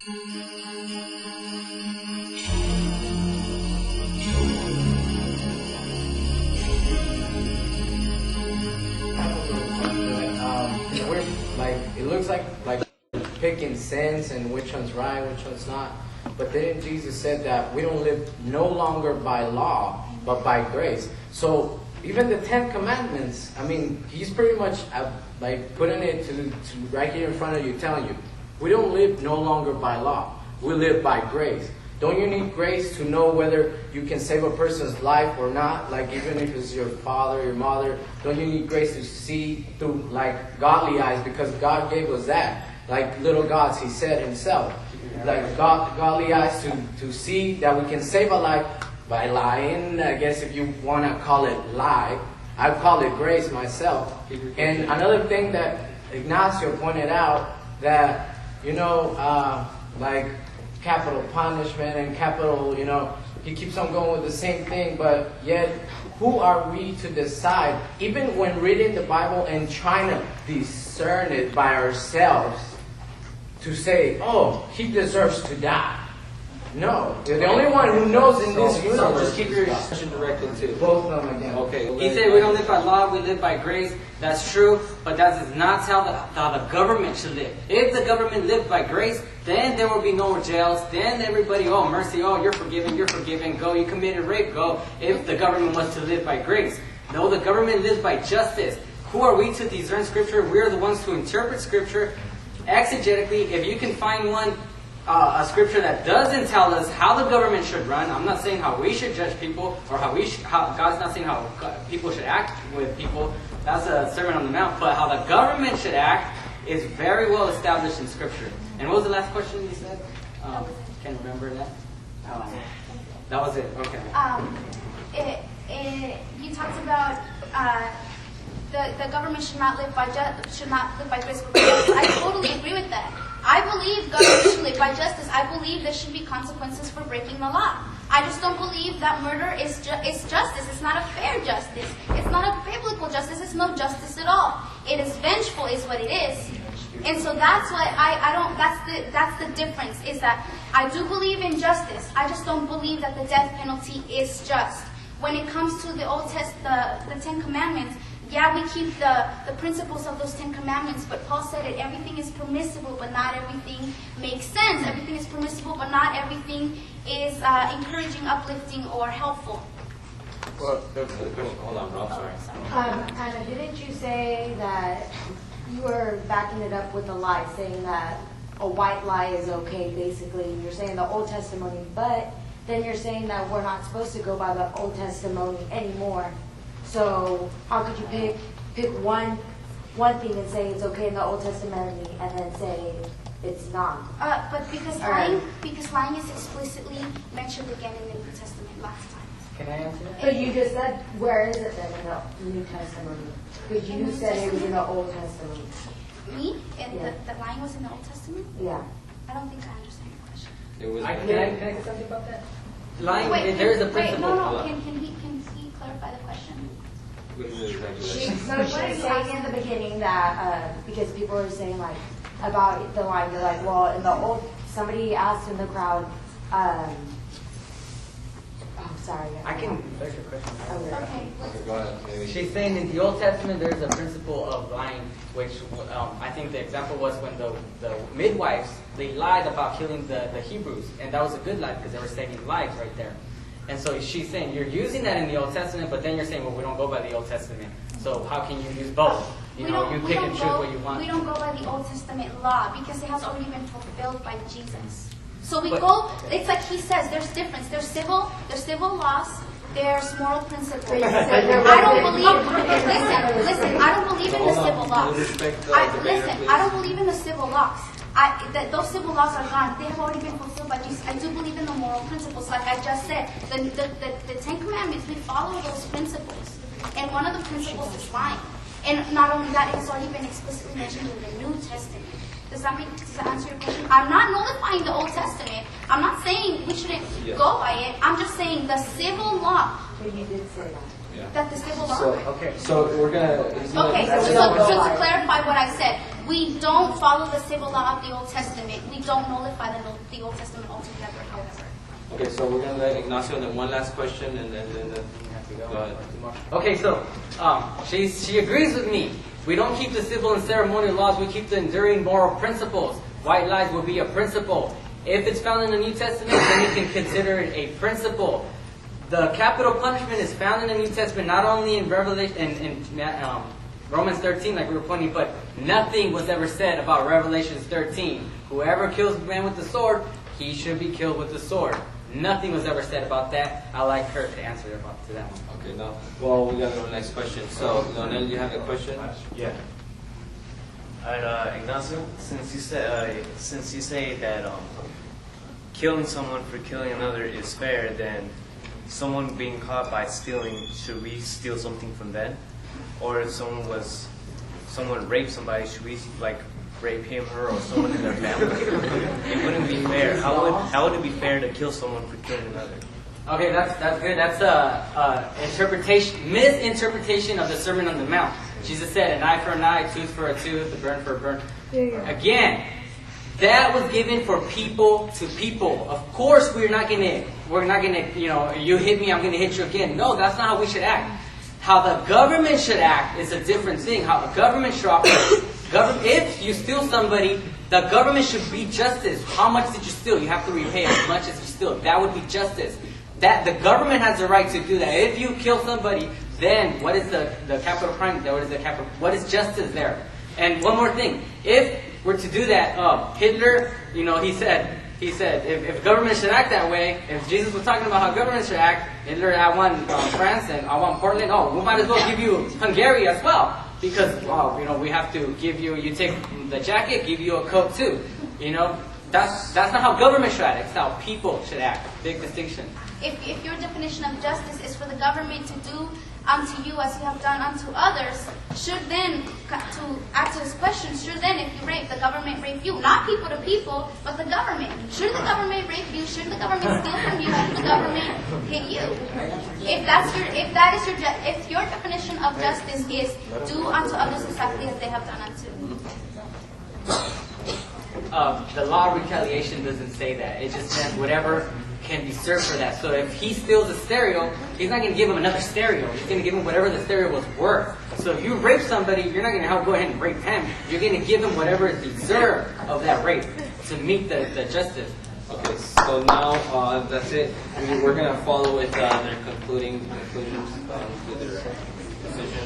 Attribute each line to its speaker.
Speaker 1: We're like, it looks like picking sins and which one's right, which one's not. But then Jesus said that we don't live no longer by law, but by grace. So even the 10 Commandments, I mean, he's pretty much like putting it to right here in front of you, telling you, we don't live no longer by law. We live by grace. Don't you need grace to know whether you can save a person's life or not? Like even if it's your father, your mother, don't you need grace to see through like godly eyes? Because God gave us that. Like little gods, he said himself. Like godly eyes to see that we can save a life by lying. I guess if you want to call it lie, I call it grace myself. And another thing that Ignacio pointed out, that, like capital punishment and capital, he keeps on going with the same thing, but yet who are we to decide, even when reading the Bible and trying to discern it by ourselves, to say, oh, he deserves to die? No. You're the only one who knows in this universe.
Speaker 2: So just keep your question directed to
Speaker 1: both of them again.
Speaker 2: Okay.
Speaker 3: He said we don't live by law, we live by grace. That's true, but that does not tell how the government should live. If the government lived by grace, then there will be no more jails. Then everybody, oh, mercy, oh, you're forgiven, go, you committed rape, go. If the government was to live by grace. No, the government lives by justice. Who are we to discern Scripture? We're the ones who interpret Scripture exegetically. If you can find one, a scripture that doesn't tell us how the government should run. I'm not saying how we should judge people, or how God's not saying how people should act with people. That's a Sermon on the Mount. But how the government should act is very well established in Scripture. And what was the last question you said? Can't remember that. That was it. Okay.
Speaker 4: You talked about the government should not live by grace. I totally agree with that. I believe government should live by justice. I believe there should be consequences for breaking the law. I just don't believe that murder is justice. It's not a fair justice. It's not a biblical justice. It's no justice at all. It is vengeful, is what it is. And so that's what I don't. That's the difference. Is that I do believe in justice. I just don't believe that the death penalty is just. When it comes to the Old Testament, the 10 Commandments. Yeah, we keep the principles of those 10 Commandments, but Paul said it, everything is permissible, but not everything makes sense. Everything is permissible, but not everything is encouraging, uplifting, or helpful.
Speaker 2: Well, hold on, Rob, sorry.
Speaker 5: Anna, didn't you say that you were backing it up with a lie, saying that a white lie is okay, basically? You're saying the Old Testimony, but then you're saying that we're not supposed to go by the Old Testimony anymore. So how could you pick one thing and say it's okay in the Old Testament and then say it's not?
Speaker 4: But because lying is explicitly mentioned again in the New Testament lots of times.
Speaker 1: Can I answer that?
Speaker 5: But you just said, where is it then in the New Testament? Because you said it was in the Old Testament.
Speaker 4: Me? And the lying was in the Old Testament?
Speaker 5: Yeah.
Speaker 4: I don't think I understand your question.
Speaker 2: Can
Speaker 1: I say something about that?
Speaker 3: Lying,
Speaker 4: Wait,
Speaker 3: there is a principle.
Speaker 4: no. Can he clarify the question?
Speaker 5: She's saying in the beginning that because people are saying like about the line, they're like, well, in the old, somebody asked in the crowd. Sorry.
Speaker 3: I can. There's your question.
Speaker 4: Okay.
Speaker 2: Go ahead. Maybe.
Speaker 3: She's saying in the Old Testament there's a principle of lying, which I think the example was when the midwives, they lied about killing the Hebrews, and that was a good lie because they were saving lives right there. And so she's saying you're using that in the Old Testament, but then you're saying, well, we don't go by the Old Testament. So how can you use both? You pick and choose what you want.
Speaker 4: We don't go by the Old Testament law because it has already been fulfilled by Jesus. So we go. It's like he says. There's difference. There's civil laws. There's moral principles. I don't believe. Listen. I don't believe in the civil laws. I don't believe in the civil laws. Those civil laws are gone. They have already been fulfilled by Jesus. I do believe in the moral principles. Like I just said, the 10 Commandments, we follow those principles. And one of the principles is lying. And not only that, it has already been explicitly mentioned in the New Testament. Does that answer your question? I'm not nullifying the Old Testament. I'm not saying we shouldn't go by it. I'm just saying the civil law.
Speaker 5: But you did say that.
Speaker 4: That the civil law.
Speaker 2: So we're gonna.
Speaker 4: Okay, so to clarify what I said, We don't follow the civil law of the Old Testament. We don't nullify the Old Testament altogether, however.
Speaker 2: Okay, so we're gonna let Ignacio, and then one last question, and then go ahead.
Speaker 3: Okay, so she agrees with me. We don't keep the civil and ceremonial laws. We keep the enduring moral principles. White lies will be a principle. If it's found in the New Testament, then you can consider it a principle. The capital punishment is found in the New Testament, not only in Revelation in Romans 13, like we were pointing, but nothing was ever said about Revelation 13. Whoever kills a man with the sword, he should be killed with the sword. Nothing was ever said about that. I like her to answer to that one.
Speaker 2: Okay, now, well, we gotta go to the next question. So, Leonel, you have a question?
Speaker 6: Yeah. Alright, Ignacio, since you say that killing someone for killing another is fair, then someone being caught by stealing, should we steal something from them? Or if someone raped somebody, should we rape him, her, or someone in their family? It wouldn't be fair. How would it be fair to kill someone for killing another?
Speaker 3: Okay, that's good. That's a misinterpretation of the Sermon on the Mount. Jesus said, "An eye for an eye, tooth for a tooth, a burn for a burn." Again, that was given for people to people. Of course, we're not gonna, you hit me, I'm gonna hit you again. No, that's not how we should act. How the government should act is a different thing. How the government should operate. If you steal somebody, the government should be justice. How much did you steal? You have to repay as much as you steal. That would be justice. That the government has the right to do that. If you kill somebody, then what is the capital crime? What is justice there? And one more thing, if we're to do that, Hitler, he said if government should act that way, if Jesus was talking about how government should act, Hitler, I want France and I want Portland. Oh, we might as well give you Hungary as well, because we have to give you. You take the jacket, give you a coat too. That's not how government should act. It's how people should act. Big distinction.
Speaker 4: If your definition of justice is for the government to do unto you as you have done unto others, should then, to answer this question, should then, if you rape, the government rape you? Not people to people, but the government. Should the government rape you? Should the government steal from you? Should the government hit you? If your definition of justice is do unto others exactly as they have done unto you.
Speaker 3: The law of retaliation doesn't say that. It just says whatever can be served for that. So if he steals a stereo, he's not going to give him another stereo. He's going to give him whatever the stereo was worth. So if you rape somebody, you're not going to go ahead and rape him. You're going to give him whatever is deserved of that rape to meet the justice.
Speaker 2: Okay, so now that's it. We're going to follow with their conclusions to their decision.